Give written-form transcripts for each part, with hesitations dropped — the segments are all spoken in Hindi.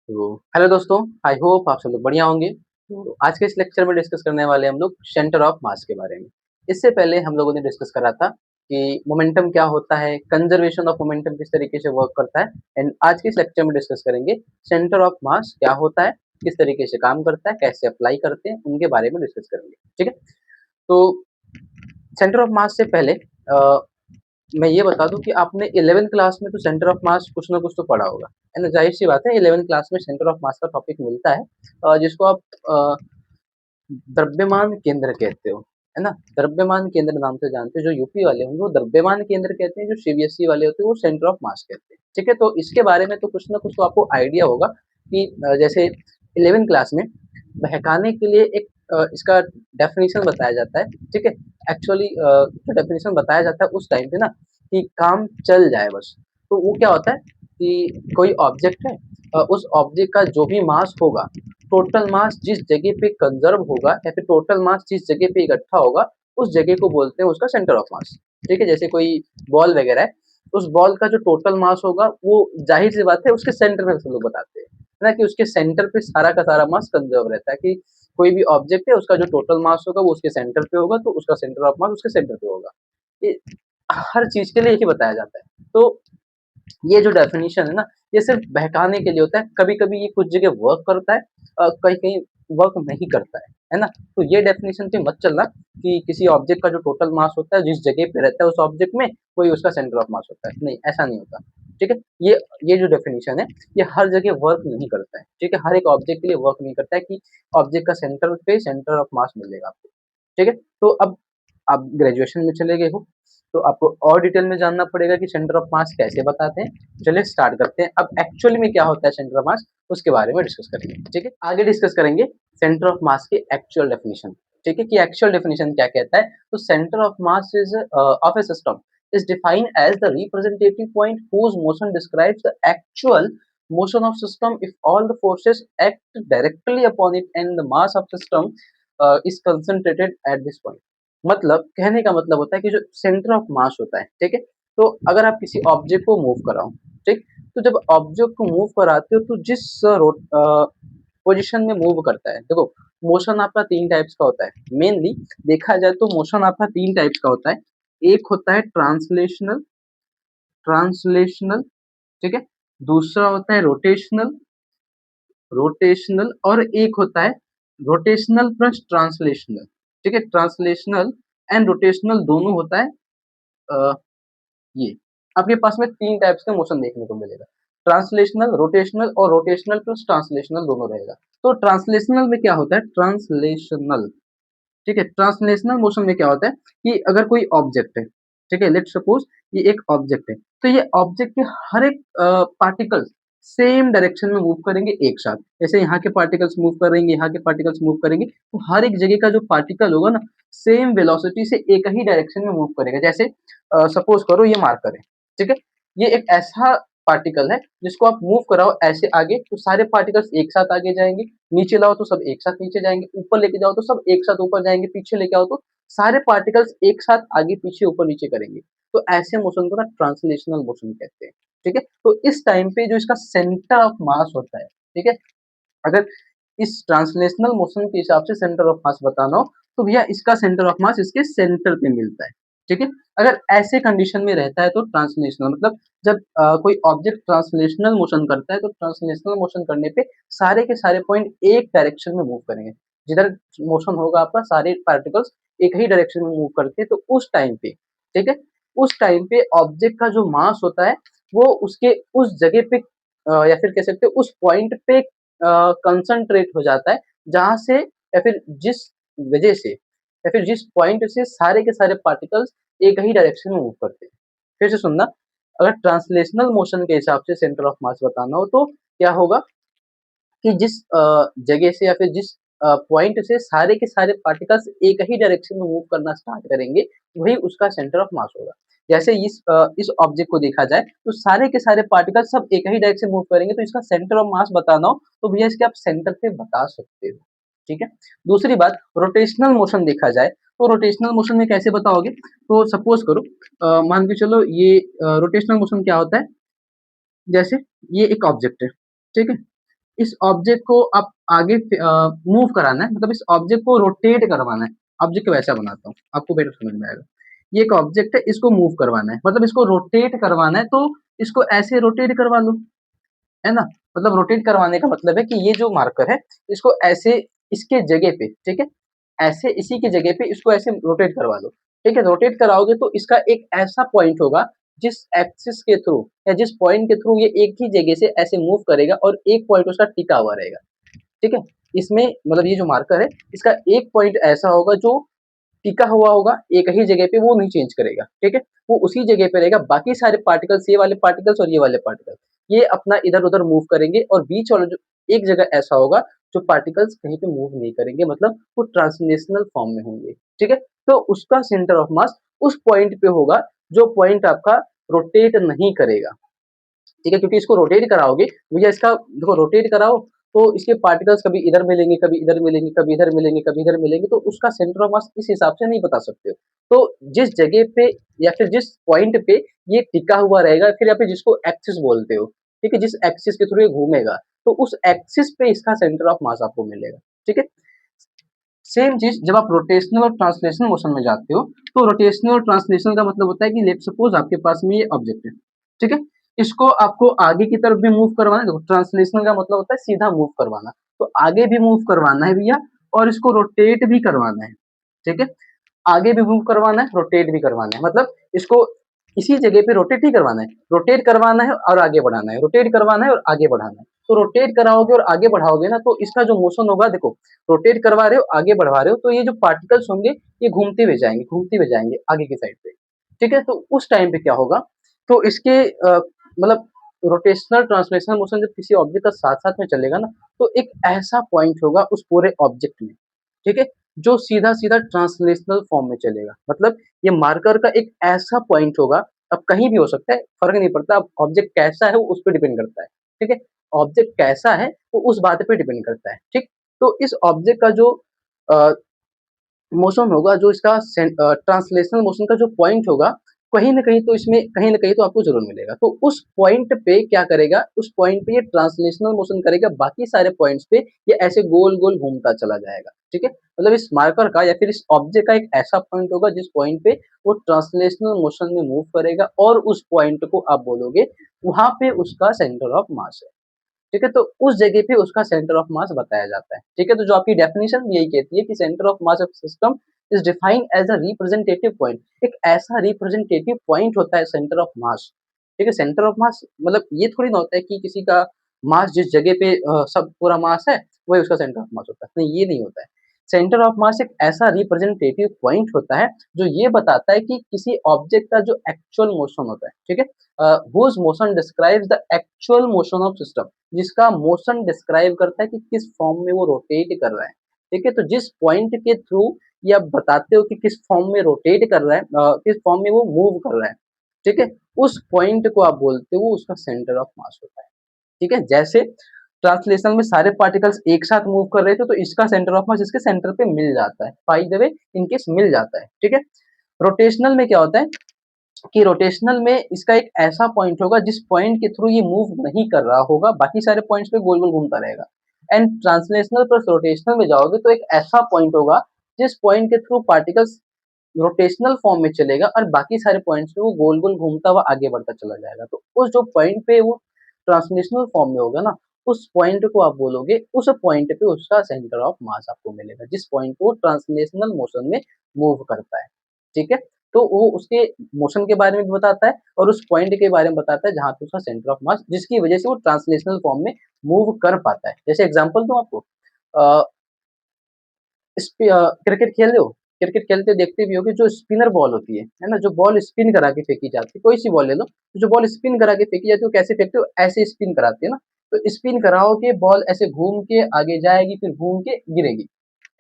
तो हेलो दोस्तों, आई होप आप सब लोग बढ़िया होंगे। तो आज के इस लेक्चर में डिस्कस करने वाले हम लोग सेंटर ऑफ मास के बारे में। इससे पहले हम लोगों ने डिस्कस करा था कि मोमेंटम क्या होता है, कंजर्वेशन ऑफ मोमेंटम किस तरीके से वर्क करता है। एंड आज के इस लेक्चर में डिस्कस करेंगे सेंटर ऑफ मास क्या होता है, किस तरीके से काम करता है, कैसे अप्लाई करते हैं, उनके बारे में डिस्कस करेंगे। ठीक है, तो सेंटर ऑफ मास से पहले मैं ये बता दूं कि आपने 11th क्लास में तो सेंटर ऑफ मास कुछ ना कुछ तो पढ़ा होगा, है ना। जाहिर सी बात है, 11th क्लास में सेंटर ऑफ मास का टॉपिक मिलता है, जिसको आप द्रव्यमान केंद्र कहते हो, है ना। द्रव्यमान केंद्र नाम से जानते हो। जो यूपी वाले होंगे वो द्रव्यमान केंद्र कहते हैं, जो सीबीएसई वाले होते हैं वो सेंटर ऑफ मास कहते हैं। ठीक है, तो इसके बारे में तो कुछ ना कुछ तो आपको आइडिया होगा कि जैसे 11th क्लास में बहकाने के लिए एक इसका डेफिनेशन बताया जाता है। ठीक है, एक्चुअली जो डेफिनेशन बताया जाता है उस टाइम पे ना, कि काम चल जाए बस। तो वो क्या होता है कि कोई ऑब्जेक्ट है, उस ऑब्जेक्ट का जो भी मास होगा, टोटल मास जिस जगह पे कंजर्व होगा या फिर टोटल मास जिस जगह पे इकट्ठा होगा, उस जगह को बोलते हैं उसका सेंटर ऑफ मास। ठीक है, जैसे कोई बॉल वगैरह है, उस बॉल का जो टोटल मास होगा वो जाहिर सी बात है उसके सेंटर में सब लोग बताते हैं, है ना, कि उसके सेंटर पे सारा का सारा मास कंजर्व रहता है। कि कोई भी ऑब्जेक्ट है उसका जो टोटल मास होगा वो उसके सेंटर पे होगा, तो उसका सेंटर ऑफ मास उसके सेंटर पे होगा। ये हर चीज के लिए एक ही बताया जाता है। तो ये जो डेफिनेशन है ना, ये सिर्फ बहकाने के लिए होता है। कभी-कभी ये कुछ जगह वर्क करता है, कहीं-कहीं वर्क नहीं करता है ना? तो ये डेफिनेशन पे मत चलना कि किसी ऑब्जेक्ट का जो टोटल मास होता है, जिस जगह पे रहता है उस ऑब्जेक्ट में, वही उसका सेंटर ऑफ मास होता है। नहीं, ऐसा नहीं होता। ठीक है? ये जो डेफिनेशन है, ये हर जगह वर्क नहीं करता है। ठीक है? हर एक ऑब्जेक्ट के लिए वर्क नहीं करता है कि ऑब्जेक्ट का सेंटर पे सेंटर ऑफ मास मिलेगा आपको। ठीक है? तो अब आप ग्रेजुएशन में चले गए हो, तो आपको और डिटेल में जानना पड़ेगा कि सेंटर ऑफ मास कैसे बताते हैं। चलिए स्टार्ट करते हैं। अब एक्चुअली में क्या होता है सेंटर ऑफ मास, उसके बारे में डिस्कस करेंगे। ठीक है, आगे डिस्कस करेंगे सेंटर ऑफ मास की एक्चुअल डेफिनेशन। ठीक है, कि एक्चुअल डेफिनेशन क्या कहता है। तो centre of mass is of A system is defined as the representative point whose motion describes the actual motion of system if all the forces act directly upon it and the mass of system is concentrated at this point। मतलब कहने का मतलब होता है कि जो सेंटर ऑफ मास होता है, ठीक है, तो अगर आप किसी ऑब्जेक्ट को मूव कराओ, ठीक, तो जब ऑब्जेक्ट को मूव कराते हो तो जिस पोजीशन में मूव करता है, देखो मोशन आपका तीन टाइप्स का होता है। मेनली देखा जाए तो मोशन आपका तीन टाइप्स का होता है। एक होता है ट्रांसलेशनल, ट्रांसलेशनल, ठीक है, दूसरा होता है रोटेशनल, रोटेशनल, और एक होता है रोटेशनल प्लस ट्रांसलेशनल। ठीक है, ट्रांसलेशनल एंड रोटेशनल दोनों होता है। अ, ये आपके पास में तीन टाइप्स का मोशन देखने को मिलेगा। ट्रांसलेशनल, रोटेशनल और रोटेशनल प्लस ट्रांसलेशनल दोनों रहेगा। तो ट्रांसलेशनल में क्या होता है, ट्रांसलेशनल, ठीक है, ट्रांसलेशनल मोशन में क्या होता है कि अगर कोई ऑब्जेक्ट है, ठीक है, लेट्स सपोज ये एक ऑब्जेक्ट है, तो ये ऑब्जेक्ट के हर एक पार्टिकल्स सेम डायरेक्शन में मूव करेंगे एक साथ। जैसे यहाँ के पार्टिकल्स मूव करेंगे, यहाँ के पार्टिकल्स मूव करेंगे, तो हर एक जगह का जो पार्टिकल होगा ना, सेम वेलोसिटी से एक ही डायरेक्शन में मूव करेगा। जैसे सपोज करो ये मार्कर है, ठीक है, ये एक ऐसा पार्टिकल है जिसको आप मूव कराओ ऐसे आगे, तो सारे पार्टिकल्स एक साथ आगे जाएंगे, नीचे लाओ तो सब एक साथ नीचे जाएंगे, ऊपर लेके जाओ तो सब एक साथ ऊपर जाएंगे, पीछे लेके आओ तो सारे पार्टिकल्स एक साथ आगे पीछे ऊपर नीचे करेंगे। तो ऐसे मोशन को ना ट्रांसलेशनल मोशन कहते हैं। ठीक है, तो इस टाइम पे जो इसका सेंटर ऑफ मास होता है, ठीक है, अगर इस ट्रांसलेशनल मोशन के हिसाब से सेंटर ऑफ मास बताना हो, तो भैया इसका सेंटर ऑफ मास इसके सेंटर पे मिलता है। ठीक है, अगर ऐसे कंडीशन में रहता है तो ट्रांसलेशनल मतलब जब कोई ऑब्जेक्ट ट्रांसलेशनल मोशन करता है, तो ट्रांसलेशनल मोशन करने पे सारे के सारे पॉइंट एक डायरेक्शन में मूव करेंगे। जिधर मोशन होगा आपका सारे पार्टिकल्स एक ही डायरेक्शन में मूव करते हैं। तो उस टाइम पे, ठीक है, उस टाइम पे ऑब्जेक्ट का जो मास होता है वो उसके उस जगह पे या फिर कह सकते हो उस पॉइंट पे कंसंट्रेट हो जाता है, जहाँ से या फिर जिस वजह से या फिर जिस पॉइंट से सारे के सारे पार्टिकल्स एक ही डायरेक्शन में मूव करते हैं। फिर से सुनना, अगर ट्रांसलेशनल मोशन के हिसाब से सेंटर ऑफ मास बताना हो तो क्या होगा कि जिस जगह से या फिर जिस पॉइंट से सारे के सारे पार्टिकल्स एक ही डायरेक्शन में मूव करना स्टार्ट करेंगे, वही उसका सेंटर ऑफ मास होगा। जैसे इस ऑब्जेक्ट को देखा जाए तो सारे के सारे पार्टिकल्स सब एक ही डायरेक्शन मूव करेंगे, तो इसका सेंटर ऑफ मास बताना हो तो भैया इसके आप सेंटर पे बता सकते हो। ठीक है, दूसरी बात, रोटेशनल मोशन देखा जाए तो रोटेशनल मोशन में कैसे बताओगे। तो सपोज करो मान के चलो ये रोटेशनल मोशन क्या होता है, जैसे ये एक ऑब्जेक्ट है, ठीक है, इस ऑब्जेक्ट को आप आगे मूव कराना है, मतलब इस ऑब्जेक्ट को रोटेट करवाना है। ऑब्जेक्ट को वैसा बनाता हूँ, आपको बेटर समझ में आएगा। ये एक ऑब्जेक्ट है, इसको मूव करवाना है, मतलब इसको रोटेट करवाना है, तो इसको ऐसे रोटेट करवा लो, है ना? मतलब रोटेट करवाने का मतलब है कि ये जो मार्कर है, इसको ऐसे इसके जगह पे, ठीक है? ऐसे इसी की जगह पे इसको ऐसे रोटेट करवा लो, ठीक है? रोटेट कराओगे तो इसका एक ऐसा पॉइंट होगा जिस एक्सिस के थ्रू या जिस पॉइंट के थ्रू ये एक ही जगह से ऐसे मूव करेगा और एक पॉइंट उसका टिका हुआ रहेगा, ठीक है? इसमें मतलब ये जो मार्कर है, इसका एक पॉइंट ऐसा होगा जो टिका हुआ होगा एक ही जगह पे, वो नहीं चेंज करेगा, ठीक है? वो उसी जगह पे रहेगा, बाकी सारे पार्टिकल्स, ये वाले पार्टिकल्स और ये वाले पार्टिकल्स, ये अपना इधर-उधर मूव करेंगे और बीच वाला जो एक जगह ऐसा होगा जो पार्टिकल्स कहीं पे मूव नहीं करेंगे, मतलब वो ट्रांसलेशनल फॉर्म में होंगे, ठीक है? तो उसका सेंटर ऑफ मास उस पॉइंट पे होगा जो पॉइंट आपका रोटेट नहीं करेगा, ठीक है? क्योंकि इसको रोटेट कराओगे, भैया इसका देखो रोटेट कराओ तो इसके पार्टिकल्स कभी इधर मिलेंगे, कभी इधर मिलेंगे, कभी इधर मिलेंगे, कभी इधर मिलेंगे, तो उसका सेंटर ऑफ मास इस हिसाब से नहीं बता सकते हो। तो जिस जगह पे या फिर जिस पॉइंट पे ये टिका हुआ रहेगा, फिर या फिर जिसको एक्सिस बोलते हो, ठीक है? जिस एक्सिस के थ्रू ये घूमेगा, तो उस एक्सिस पे इसका सेंटर ऑफ मास आपको मिलेगा, ठीक है? सेम चीज जब आप रोटेशनल और ट्रांसलेशनल मोशन में जाते हो, तो रोटेशनल और ट्रांसलेशनल का मतलब होता है कि लेट्स सपोज आपके पास में ये ऑब्जेक्ट है, ठीक है? इसको आपको आगे की तरफ भी मूव करवाना है। देखो ट्रांसलेशनल का मतलब होता है सीधा मूव करवाना, तो आगे भी मूव करवाना है भैया और इसको रोटेट भी करवाना है, ठीक है? आगे भी मूव करवाना है, रोटेट भी करवाना है, मतलब इसको इसी जगह पे रोटेट ही करवाना है, रोटेट करवाना है और आगे बढ़ाना है, रोटेट करवाना है और आगे बढ़ाना है। तो रोटेट कराओगे और आगे बढ़ाओगे ना, तो इसका जो मोशन होगा, देखो रोटेट करवा रहे हो, आगे बढ़वा रहे हो, तो ये जो पार्टिकल्स होंगे ये घूमते हुए जाएंगे आगे की साइड पे, ठीक है? तो उस टाइम पे क्या होगा, तो इसके मतलब रोटेशनल ट्रांसलेशनल मोशन जब किसी ऑब्जेक्ट का साथ साथ में चलेगा ना, तो एक ऐसा पॉइंट होगा उस पूरे ऑब्जेक्ट में, ठीक है? जो सीधा सीधा ट्रांसलेशनल फॉर्म में चलेगा, मतलब ये मार्कर का एक ऐसा पॉइंट होगा, अब कहीं भी हो सकता है, फर्क नहीं पड़ता, अब ऑब्जेक्ट कैसा है वो उस पर डिपेंड करता है, ठीक है? ऑब्जेक्ट कैसा है वो उस बात पे डिपेंड करता है, ठीक? तो इस ऑब्जेक्ट का जो अ, मोशन होगा, जो इसका ट्रांसलेशनल मोशन का जो पॉइंट होगा, कहीं न कहीं तो इसमें कहीं न कहीं तो आपको ज़रूर मिलेगा। तो उस पॉइंट पे क्या करेगा, उस पॉइंट पे ये ट्रांसलेशनल मोशन करेगा, बाकी सारे पॉइंट्स पे ये ऐसे गोल-गोल घूमता चला जाएगा, ठीक है? मतलब इस मार्कर का या फिर इस ऑब्जेक्ट का एक ऐसा पॉइंट होगा जिस पॉइंट पे वो ट्रांसलेशनल मोशन में मूव करेगा और उस पॉइंट को आप बोलोगे, वहाँ पे उसका सेंटर ऑफ मास है। ठीक है? तो उस जगह पे उसका सेंटर ऑफ मास बताया जाता है, ठीक है? तो जो आपकी डेफिनिशन भी यही कहती है कि centre of mass of system is defined as a representative point. एक ऐसा रिप्रेजेंटेटिव पॉइंट होता है सेंटर ऑफ मास, ठीक है? सेंटर ऑफ मास मतलब ये थोड़ी ना होता है कि किसी का मास जिस जगह पे सब पूरा मास है, वही उसका सेंटर ऑफ मास होता है। नहीं, ये नहीं होता है। सेंटर ऑफ मास एक ऐसा रिप्रेजेंटेटिव पॉइंट होता है, जो ये बताता है कि किसी ऑब्जेक्ट का जो एक्चुअल मोशन होता है, ठीक है? whose motion describes the actual motion of system, जिसका मोशन डिस्क्राइब करता है कि किस फॉर्म में वो रोटेट कर रहा है, ठीक है? तो जिस पॉइंट के थ्रू ये आप बताते हो कि किस फॉर्म में रोटेट कर रहा है, किस फॉर्म में वो मूव कर रहा है, ठीक है? उस पॉइंट को आप बोलते हो, वो उसका सेंटर ऑफ मास होता है, ठीक है? जैसे ट्रांसलेशन में सारे पार्टिकल्स एक साथ मूव कर रहे थे, तो इसका सेंटर ऑफ मास इसके सेंटर पे मिल जाता है, by the way in case मिल जाता है, ठीक है? रोटेशनल में क्या होता है कि रोटेशनल में इसका एक ऐसा पॉइंट होगा जिस पॉइंट के थ्रू ये मूव नहीं कर रहा होगा, बाकी सारे पॉइंट्स पे गोल-गोल घूमता रहेगा। एंड ट्रांसलेशनल प्लस रोटेशनल में जाओगे तो एक ऐसा पॉइंट होगा जिस पॉइंट के थ्रू पार्टिकल्स रोटेशनल फॉर्म में चलेगा और बाकी सारे पॉइंट्स पे वो गोल-गोल घूमता हुआ आगे बढ़ता चला जाएगा। तो उस जो पॉइंट पे वो ट्रांसलेशनल फॉर्म में होगा ना, उस पॉइंट को आप बोलोगे, उस पॉइंट पे उसका सेंटर ऑफ मास आपको मिलेगा, जिस पॉइंट को वो ट्रांसलेशनल मोशन में मूव करता है, ठीक है? तो वो उसके मोशन के बारे में भी बताता है और उस पॉइंट के बारे में बताता है जहाँ पे उसका सेंटर ऑफ मास जिसकी वजह से वो ट्रांसलेशनल फॉर्म में मूव कर पाता है। जैसे एग्जांपल दूँ आपको अ, क्रिकेट खेल रहे हो, क्रिकेट खेलते देखते भी होगे जो स्पिनर बॉल होती है ना? जो बॉल स्पिन करा के फेंकी जाती है, कोई-सी बॉल ले लो, तो जो बॉल स्पिन करा के फेंकी जाती है वो कैसे फेंकते हो? ऐसे स्पिन कराते हैं ना, तो स्पिन कराओगे बॉल ऐसे घूम के आगे जाएगी फिर घूम के गिरेगी।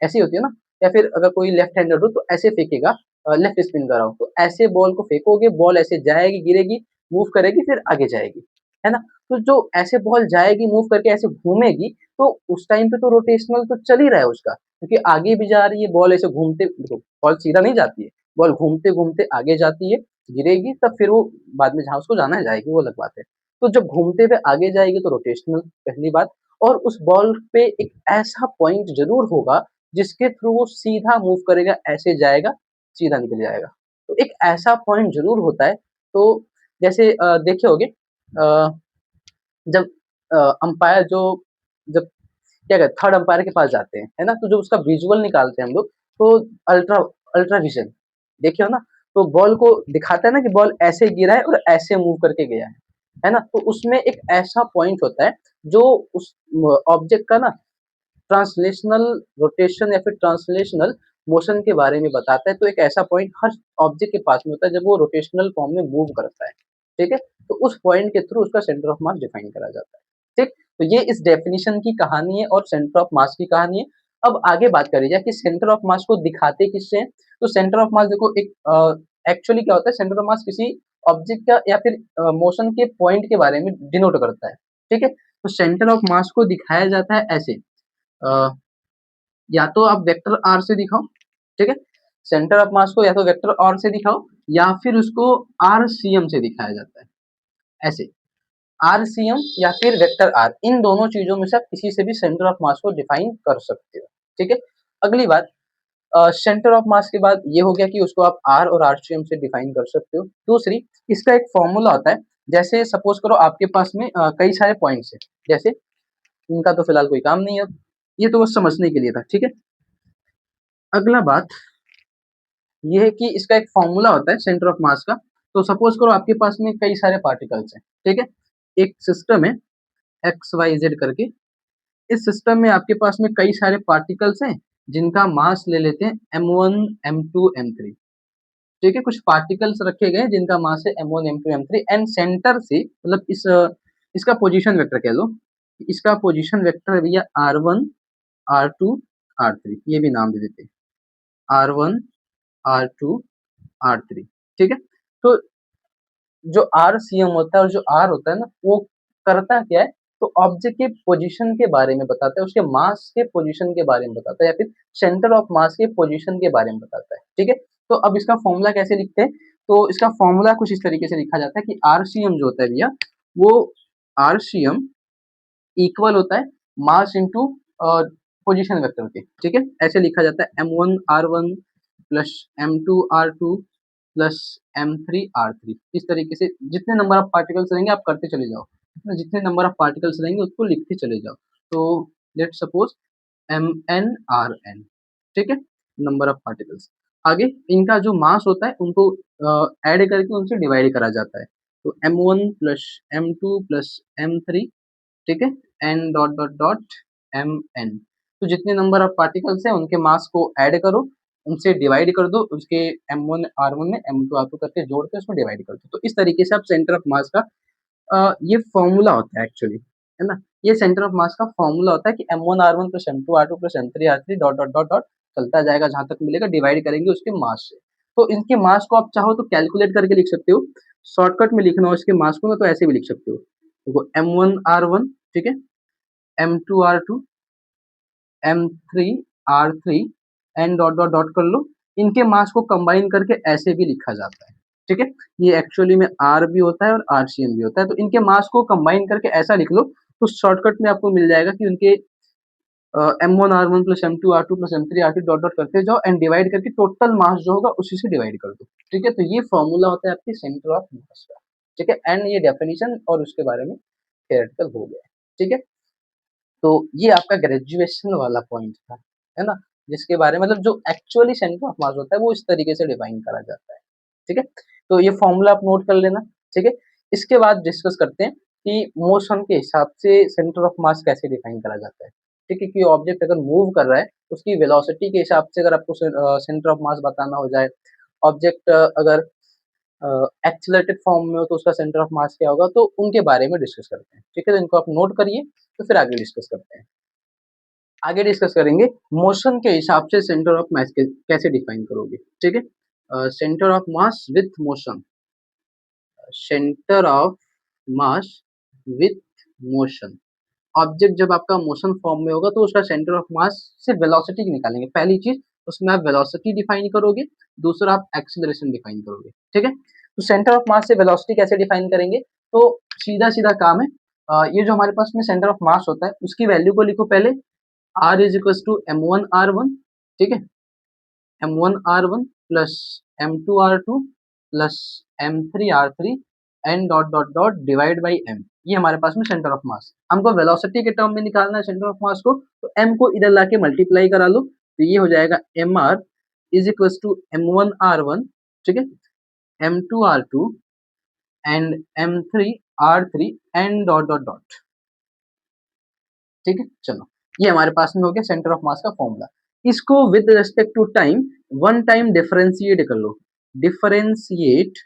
ऐसी होती है ना? या फिर अगर कोई लेफ्ट हैंडर हो तो ऐसे फेंकेगा लेफ्ट स्पिन कर रहा हूँ, तो ऐसे बॉल को फेंकोगे, बॉल ऐसे जाएगी, गिरेगी, मूव करेगी, फिर आगे जाएगी, है ना? तो जो ऐसे बॉल जाएगी, मूव करके ऐसे घूमेगी, तो उस टाइम पे तो रोटेशनल तो चल ही रहा है उसका, क्योंकि आगे भी जा रही है, बॉल ऐसे घूमते देखो, बॉल सीधा नहीं जाती है, बॉल घूमते-घूमते आगे जाती है, गिरेगी, तब फिर वो बाद में जहाँ उसको जाना है जाएगी, वो अलग बात है। तो जब घूमते हुए आगे जाएगी तो रोटेशनल पहली बात और उस बॉल पे एक ऐसा पॉइंट जरूर होगा जिसके थ्रू वो सीधा मूव करेगा, ऐसे जाएगा, सीधा निकल जाएगा। तो एक ऐसा पॉइंट जरूर होता है। तो जैसे देखे होगे जब अंपायर जो जब क्या कहते थर्ड अंपायर के पास जाते हैं, है ना? तो जो उसका विजुअल निकालते हैं हम लोग, तो अल्ट्रा अल्ट्रा विजन देखे हो ना? तो बॉल को दिखाता है ना कि बॉल ऐसे गिरा है और ऐसे मूव करके गया है ना? तो उसमें एक ऐसा पॉइंट होता है जो उस ऑब्जेक्ट का ना ट्रांसलेशनल रोटेशन या फिर ट्रांसलेशनल मोशन के बारे में बताता है। तो एक ऐसा पॉइंट हर ऑब्जेक्ट के पास में होता है जब वो रोटेशनल फॉर्म में मूव करता है, ठीक है? तो उस पॉइंट के थ्रू उसका सेंटर ऑफ मास डिफाइन करा जाता है, ठीक? तो ये इस डेफिनिशन की कहानी है और सेंटर ऑफ मास की कहानी है। अब आगे बात करी जाए कि सेंटर ऑफ मास को दिखाते किससे हैं? तो सेंटर ऑफ मास देखो एक एक्चुअली क्या होता है, सेंटर ऑफ मास किसी ऑब्जेक्ट का या फिर मोशन के पॉइंट के बारे में डिनोट करता है, ठीक है? तो सेंटर ऑफ मास को दिखाया जाता है ऐसे, अ, या तो आप वेक्टर आर से दिखाओ, ठीक है? सेंटर ऑफ मास को या तो वेक्टर आर से दिखाओ या फिर उसको आरसीएम से दिखाया जाता है, ऐसे आरसीएम या फिर वेक्टर आर, इन दोनों चीजों में से आप किसी से भी सेंटर ऑफ मास को डिफाइन कर सकते हो, ठीक है? अगली बात, सेंटर ऑफ मास के बाद ये हो गया कि उसको आप आर और आरसीएम से डिफाइन कर सकते हो। दूसरी, इसका एक फॉर्मूला होता है। जैसे सपोज करो आपके पास में कई सारे पॉइंट्स है, जैसे इनका तो फिलहाल कोई काम नहीं है, ये तो बस समझने के लिए था, ठीक है? अगला बात ये है कि इसका एक फॉर्मूला होता है सेंटर ऑफ मास का। तो सपोज करो आपके पास में कई सारे पार्टिकल्स हैं, ठीक है? एक सिस्टम है एक्स वाई जेड करके। इस सिस्टम में आपके पास में कई सारे पार्टिकल्स हैं जिनका मास ले लेते हैं m1 m2 m3, ठीक है? कुछ पार्टिकल्स रखे गए हैं जिनका मास है m1 m2 m3 and centre से मतलब इसका पोजीशन वेक्टर कह लो, इसका पोजीशन वेक्टर है भैया r1 r2 r3, ये भी नाम दे देते हैं r1 r2 R3, ठीक है? तो जो RCM होता है और जो R होता है ना, वो करता क्या है? तो ऑब्जेक्ट के पोजीशन के बारे में बताता है, उसके मास के पोजीशन के बारे में बताता है या फिर सेंटर ऑफ मास के पोजीशन के बारे में बताता है, ठीक है? तो अब इसका फॉर्मूला कैसे लिखते हैं? तो इसका फॉर्मूला कुछ इस तरीके से लिखा जाता है कि RCM जो होता है भैया, वो RCM इक्वल होता है मास इंटू पोजीशन वेक्टर के, ठीक है? ऐसे लिखा जाता है m1 r1 plus m2 r2 plus m3 r3। इस तरीके से जितने नंबर ऑफ पार्टिकल्स रहेंगे आप करते चले जाओ, जितने नंबर ऑफ पार्टिकल्स रहेंगे उसको लिखते चले जाओ। तो लेट सपोज mn rn, ठीक है? Number of particles. आगे इनका जो मास होता है उनको ऐड करके उनसे डिवाइड करा जाता है। तो m1 plus m2 plus m3, ठीक है? N dot dot dot M N. तो जितने नंबर ऑफ पार्टिकल्स हैं उनके मास को ऐड करो, उनसे डिवाइड कर दो, उसके m1 r1 में m2 r2 करके जोड़ के उसको डिवाइड कर दो। तो इस तरीके से आप सेंटर ऑफ मास का ये फॉर्मूला होता है एक्चुअली, है ना? ये सेंटर ऑफ मास का फॉर्मूला होता है कि m1 r1 plus m2 r2 plus m3 r3 dot dot dot dot चलता जाएगा जहां तक मिलेगा, डिवाइड करेंगे उसके मास से। तो इनके मास को आप चाहो तो कैलकुलेट करके लिख सकते हो, शॉर्टकट में लिखना हो इसके मास को ना तो ऐसे भी लिख सकते हो। देखो m1 r1, ठीक है? m2 r2 m3 r3 and dot dot dot कर लो। इनके मास को कंबाइन करके ऐसे भी लिखा जाता है, ठीक है? ये एक्चुअली में r भी होता है और rcm भी होता है। तो इनके मास को कंबाइन करके ऐसा लिख लो, तो शॉर्टकट में आपको मिल जाएगा कि उनके m1 r1 plus m2 r2 plus m3 r3 dot dot करते जाओ एंड डिवाइड करके टोटल मास जो होगा उसी से डिवाइड कर दो, ठीक है? तो ये फॉर्मूला होता है आपके सेंटर ऑफ मास का, ठीक है? एंड ये डेफिनेशन और उसके बारे में थियोरेटिकल हो गया, ठीक है? तो ये आपका ग्रेजुएशन वाला पॉइंट था, है ना? जिसके बारे में मतलब जो एक्चुअली सेंटर ऑफ मास होता है वो इस तरीके से डिफाइन करा जाता है, ठीक है? तो ये फॉर्मूला आप नोट कर लेना, ठीक है? इसके बाद डिस्कस करते हैं कि मोशन के हिसाब से सेंटर ऑफ मास कैसे डिफाइन करा जाता है, ठीक है? कि ऑब्जेक्ट अगर मूव कर रहा है उसकी वेलोसिटी के हिसाब से अगर आपको सेंटर ऑफ मास बताना हो जाए, ऑब्जेक्ट अगर एक्सेलरेटेड फॉर्म में हो तो उसका सेंटर ऑफ मास क्या होगा, तो उनके बारे में डिस्कस करते हैं, ठीक है? तो इनको आप नोट करिए, तो फिर आगे डिस्कस करते हैं। आगे डिस्कस करेंगे मोशन के हिसाब से सेंटर ऑफ मास कैसे डिफाइन करोगे, ठीक है? Centre of mass with motion, centre of mass with motion. Object जब आपका मोशन फॉर्म में होगा तो उसका सेंटर ऑफ मास से वेलोसिटी निकालेंगे। पहली चीज उसमें आप वेलोसिटी डिफाइन करोगे, दूसरा आप एक्सीलरेशन डिफाइन करोगे, ठीक है? तो सेंटर ऑफ मास से वेलोसिटी कैसे डिफाइन करेंगे? तो सीधा सीधा काम है, ये जो हमारे पास में सेंटर ऑफ मास होता है उसकी वैल्यू को लिखो पहले, r is equal to m1r1, ठीक है, m1r1 plus m2r2 plus m3r3 and dot dot dot divide by m। ये हमारे पास में सेंटर ऑफ मास, हमको वेलोसिटी के टर्म में निकालना है सेंटर ऑफ मास को, तो m को इधर लाके मल्टीप्लाई करा लो, तो ये हो जाएगा mr is equal to m1r1, ठीक है, m2r2 and m3r3 and dot dot dot, ठीक है। चलो ये हमारे पास में हो गया सेंटर ऑफ मास का फॉर्मूला। इसको with respect to time one time differentiate कर लो, differentiate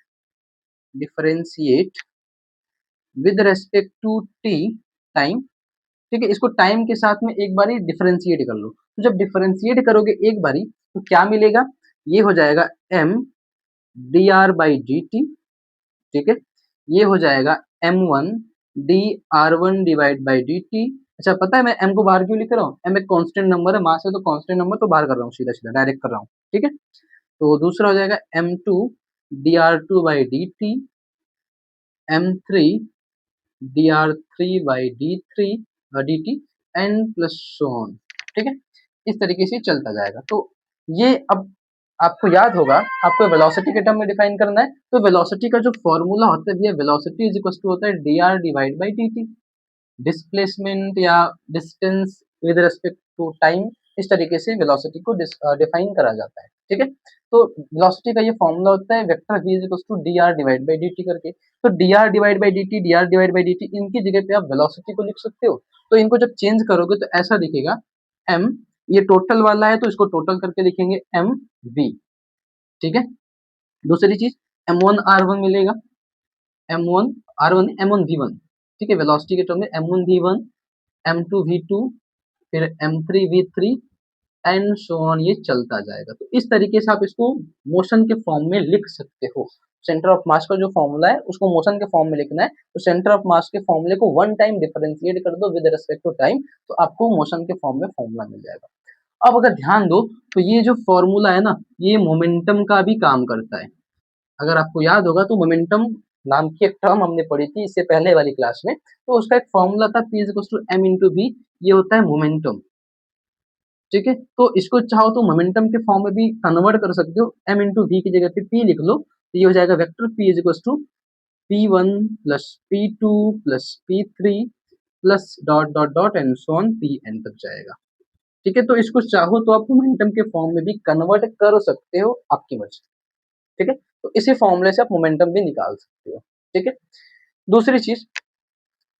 differentiate with respect to t time, ठीक है, इसको टाइम के साथ में एक बारी डिफरेंशिएट कर लो। तो जब डिफरेंशिएट करोगे एक बारी तो क्या मिलेगा, ये हो जाएगा m dr/dt, ठीक है, ये हो जाएगा m1 dr1 divide by dt। अच्छा पता है मैं m को बाहर क्यों लिख रहा हूँ, m एक कांस्टेंट नंबर है, मास है तो कांस्टेंट नंबर तो बाहर कर रहा हूँ, सीधा सीधा डायरेक्ट कर रहा हूँ, ठीक है। तो दूसरा हो जाएगा m2 dr2/dt, m3 dr3/d3 dt and plus so on, ठीक है। इस तरीके से चलता जाएगा। तो ये अब आपको याद होगा, आपको वेलोसिटी के टर्म में डिफाइन करना है, तो वेलोसिटी का जो फॉर्मूला होता है भैया, वेलोसिटी इज इक्वल टू होता है dr divide by dt, displacement या distance with respect to time, इस तरीके से वेलोसिटी को डिफाइन करा जाता है, ठीक है। तो वेलोसिटी का ये फॉर्मूला होता है vector v is equal to dr divide by dt करके। तो dr डिवाइड बाई dt इनकी जगह पे आप वेलोसिटी को लिख सकते हो। तो इनको जब चेंज करोगे तो ऐसा दिखेगा m, ये टोटल वाला है तो इसको टोटल करके लिखेंगे mv, ठीक है। दूसरी चीज m1r1 मिलेगा, m1r1 m1v1, ठीक है, वेलोसिटी के टर्म में m1v1 m2v2 फिर m3v3 एंड सो ऑन, ये चलता जाएगा। तो इस तरीके से आप इसको मोशन के फॉर्म में लिख सकते हो। सेंटर ऑफ मास का जो फॉर्मूला है उसको मोशन के फॉर्म में लिखना है, तो सेंटर ऑफ मास के फॉर्मूले को वन टाइम डिफरेंशिएट कर दो विद रिस्पेक्ट टू टाइम, तो आपको मोशन के फॉर्म में फॉर्मूला मिल जाएगा। अब अगर ध्यान दो तो ये जो फॉर्मूला है ना, ये मोमेंटम का भी काम करता है। अगर आपको याद होगा तो मोमेंटम नाम की एक टर्म हमने पढ़ी थी इससे पहले वाली क्लास में, तो उसका एक फॉर्मूला था P equal to m into v, ये होता है मोमेंटम, ठीक है। तो इसको चाहो तो मोमेंटम के फॉर्म में भी कन्वर्ट कर सकते हो, m इंटू वी की जगह पे p लिख लो, तो ये हो जाएगा vector P is equal to p1 plus p2 plus p3 plus dot dot dot and so on pn तक जाएगा, ठीक है। तो इसको चाहो तो आप मोमेंटम के फॉर्म में भी कन्वर्ट कर सकते हो, आपकी मर्जी, ठीक है। तो इसी फॉर्मूले से आप मोमेंटम भी निकाल सकते हो, ठीक है। दूसरी चीज,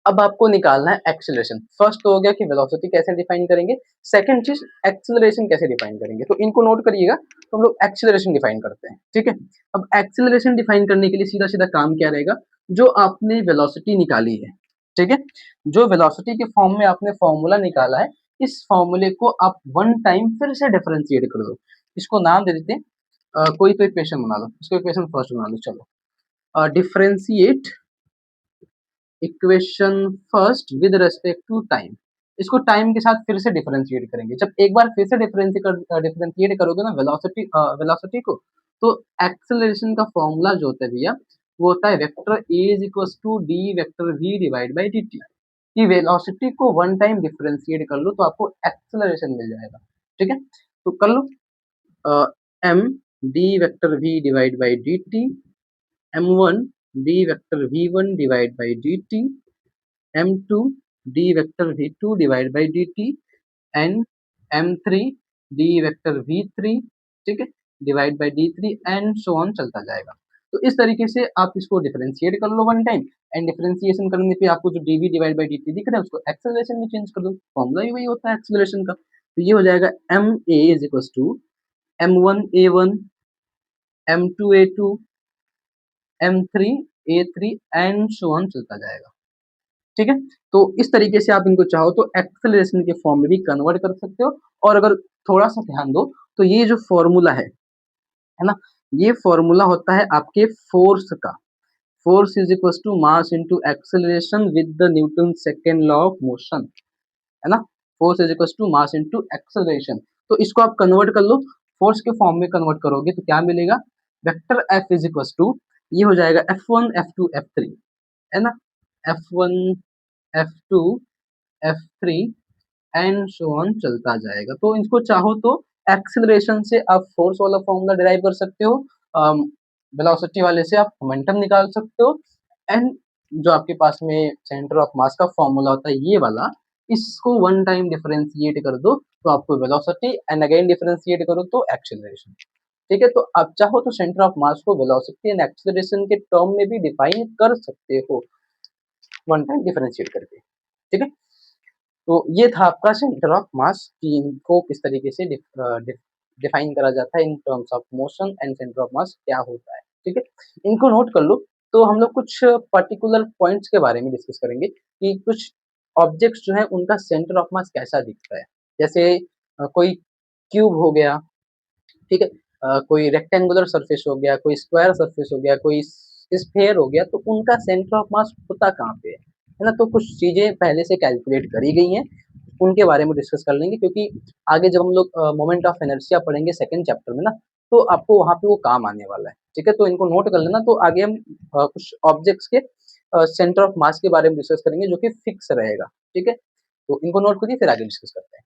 अब आपको निकालना है एक्सेलरेशन। फर्स्ट तो हो गया कि वेलोसिटी कैसे डिफाइन करेंगे, सेकंड चीज एक्सेलरेशन कैसे डिफाइन करेंगे। तो इनको नोट करिएगा, तो हम लोग एक्सेलरेशन डिफाइन करते हैं, ठीक है। अब एक्सेलरेशन डिफाइन करने के लिए सीधा सीधा काम क्या रहेगा, जो आपने वेलोसिटी निकाली है, ठीक है, जो वेलोसिटी के फॉर्म में आपने फॉर्मूला निकाला है, इस फॉर्मूले को आप वन टाइम फिर से डिफरेंशिएट कर दो। इसको नाम दे देते हैं, कोई तो इक्वेशन बना लो, इसको इक्वेशन फर्स्ट बना लो, चलो differentiate equation first with respect to time. इसको टाइम के साथ फिर से डिफरेंशिएट करेंगे। जब एक बार फिर से डिफरेंशिएट करोगे ना वेलोसिटी को, तो एक्सेलरेशन का फॉर्मूला जो होता है भैया, वो होता है vector A is equal to D vector we divide by D T. कि वेलोसिटी को वन टाइम डिफरेंशिएट कर लो तो आपको एक्सेलरेशन मिल जाएगा, ठीक है। तो कर लो m d vector we divide by D t, m1 d vector v1 divide by dt, m2 d vector v2 divide by dt and m3 d vector v3, ठीक है, divide by d3 and so on चलता जाएगा। तो इस तरीके से आप इसको डिफरेंशिएट कर लो वन टाइम, एंड डिफरेंशिएशन करने पे आपको जो dv डिवाइड बाय dt दिख रहा है उसको एक्सेलरेशन में चेंज कर दो, फॉर्मूला ही वही होता है एक्सेलरेशन का। तो ये हो जाएगा ma is equal to m1 a1 m2 a2 m3 a3 and so on चलता जाएगा, ठीक है। तो इस तरीके से आप इनको चाहो तो एक्सेलरेशन के फॉर्म में भी कन्वर्ट कर सकते हो। और अगर थोड़ा सा ध्यान दो तो ये जो फॉर्मूला है ना, ये फॉर्मूला होता है आपके फोर्स का। Force is equal to mass into acceleration with the Newton second law of motion, है ना। Force is equal to mass into acceleration. तो इसको आप कन्वर्ट कर लो, फोर्स के फॉर्म में कन्वर्ट करोगे तो क्या मिलेगा, vector F is equal to, ये हो जाएगा F1 F2 F3, है ना, F1 F2, F3 and so on चलता जाएगा। तो इनको चाहो तो एक्सेलरेशन से आप फोर्स वाला फॉर्मूला डिराइव कर सकते हो, वेलोसिटी वाले से आप मोमेंटम निकाल सकते हो, एंड जो आपके पास में सेंटर ऑफ मास का फॉर्मूला होता है ये वाला, इसको वन टाइम डिफरेंशिएट कर दो तो आपको वेलोसिटी, एंड अगेन डिफरेंशिएट करो तो एक्सेलरेशन। ठीक है, तो आप चाहो तो सेंटर ऑफ मास को वेलोसिटी एंड एक्सेलरेशन के टर्म में भी डिफाइन कर सकते हो वन टाइम डिफरेंशिएट करके। ठीक है, तो ये था आपका सेंटर ऑफ मास कि इनको किस तरीके से डिफाइन करा जाता है in terms of motion, and centre of mass क्या होता है। ठीक है, इनको नोट कर लो। तो हम लोग कुछ पर्टिकुलर पॉइंट्स के बारे में डिस्कस करेंगे कि कुछ ऑब्जेक्ट्स जो है उनका सेंटर ऑफ मास कैसा दिखता है। जैसे कोई क्यूब हो गया, ठीक है, कोई रेक्टेंगुलर सरफेस हो गया, कोई स्क्वायर सरफेस हो गया, कोई स्फेयर हो गया, तो उनका सेंटर ऑफ मास होता कहाँ पे है ना। तो कुछ चीजें पहले से कैलकुलेट करी गई हैं, उनके बारे में डिस्कस कर लेंगे, क्योंकि आगे जब हम लोग मोमेंट ऑफ इनर्शिया पढ़ेंगे सेकंड चैप्टर में ना, तो आपको वहां पे वो काम आने वाला है। ठीक है, तो इनको नोट कर लेना। तो आगे हम कुछ ऑब्जेक्ट्स के सेंटर ऑफ मास के बारे में डिस्कस करेंगे जो कि फिक्स रहेगा। ठीक है, तो इनको नोट करिए, फिर आगे डिस्कस करते हैं।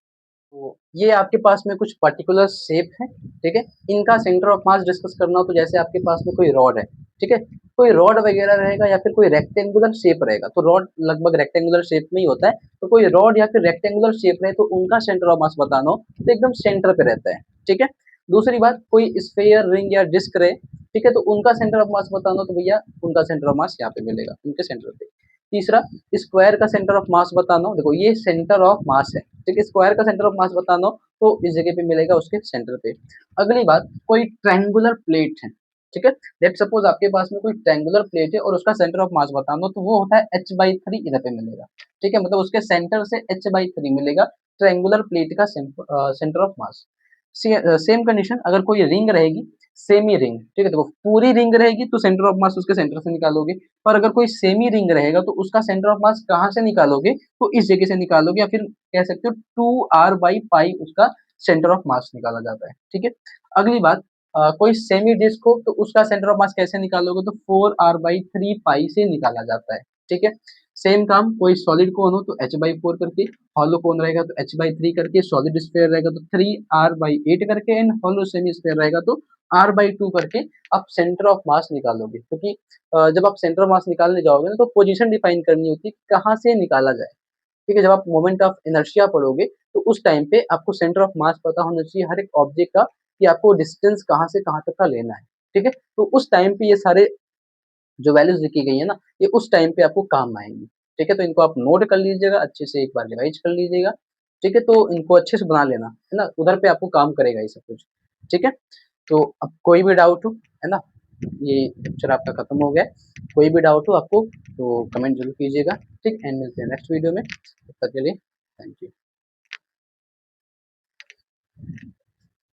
तो ये आपके पास में कुछ पर्टिकुलर शेप है। ठीक है, इनका सेंटर ऑफ मास डिस्कस करना हो तो जैसे आपके पास में कोई रॉड है, ठीक है, कोई रॉड वगैरह रहेगा या फिर कोई रेक्टेंगुलर शेप रहेगा, तो रॉड लगभग रेक्टेंगुलर शेप में ही होता है। तो कोई रॉड या फिर रेक्टेंगुलर शेप रहे तो उनका सेंटर ऑफ मास बताना हो तो एकदम सेंटर पे रहता है। ठीक है, दूसरी बात, कोई स्फेयर, रिंग या डिस्क रहे, ठीक है, तो उनका सेंटर ऑफ मास बताना हो तो भैया उनका सेंटर ऑफ मास यहाँ पे मिलेगा, उनके सेंटर पे। तीसरा, स्क्वायर का सेंटर ऑफ मास बताना हो, देखो ये सेंटर ऑफ मास है, ठीक है, स्क्वायर का सेंटर ऑफ मास बताना हो तो इस जगह पे मिलेगा उसके सेंटर पे। अगली बात, कोई ट्रायंगुलर प्लेट है, ठीक है, लेट सपोज आपके पास में कोई ट्रायंगुलर प्लेट है और उसका सेंटर ऑफ मास बताना हो तो वो होता है h/3, इधर पे मिलेगा। ठीक है, मतलब उसके सेंटर से h/3 मिलेगा ट्रायंगुलर प्लेट का centre of mass. Same condition, अगर कोई रिंग रहेगी, सेमी रिंग, ठीक है, देखो पूरी रिंग रहेगी तो सेंटर ऑफ मास उसके सेंटर से निकालोगे, पर अगर कोई सेमी रिंग रहेगा तो उसका सेंटर ऑफ मास कहाँ से निकालोगे, तो इस जगह से निकालोगे, या फिर कह सकते हो 2r/पाई उसका सेंटर ऑफ मास निकाला जाता है। ठीक है, अगली बात, कोई सेमी डिस्क हो तो उसका सेंटर ऑफ मास कैसे निकालोगे, तो 4r/3 पाई से निकाला जाता है। ठीक है, सेम काम, कोई सॉलिड कोन हो तो h/4 करके, हॉलो कोन रहेगा तो h/3 करके, सॉलिड स्फीयर रहेगा तो 3r/8 करके, एंड हॉलो सेमी स्फीयर रहेगा तो r/2 करके आप सेंटर ऑफ मास निकालोगे। क्योंकि जब आप सेंटर ऑफ मास निकालने जाओगे ना तो पोजीशन डिफाइन करनी होती है कहाँ से निकाला जाए। ठीक है, जब आप मोमेंट ऑफ इनर्शिया पढ़ोगे तो उस टाइम पे आपको सेंटर ऑफ मास पता होना चाहिए हर एक ऑब्जेक्ट का, कि आपको डिस्टेंस कहाँ से कहाँ तक का लेना है। ठीक है, तो उस टाइम पे ये सारे जो वैल्यूज लिखी गई है ना, ये उस टाइम पे आपको काम आएंगी। ठीक है, तो इनको आप नोट कर लीजिएगा, अच्छे से एक बार रिवाइज कर लीजिएगा। ठीक है, तो इनको अच्छे से बना लेना है ना, उधर पे आपको काम करेगा ये सब कुछ। ठीक है, तो अब कोई भी डाउट हो, है ना, ये लेक्चर आपका खत्म हो गया है। कोई भी डाउट हो आपको तो कमेंट जरूर कीजिएगा। ठीक, एंड मिलते हैं नेक्स्ट वीडियो में, तब तक के लिए थैंक यू।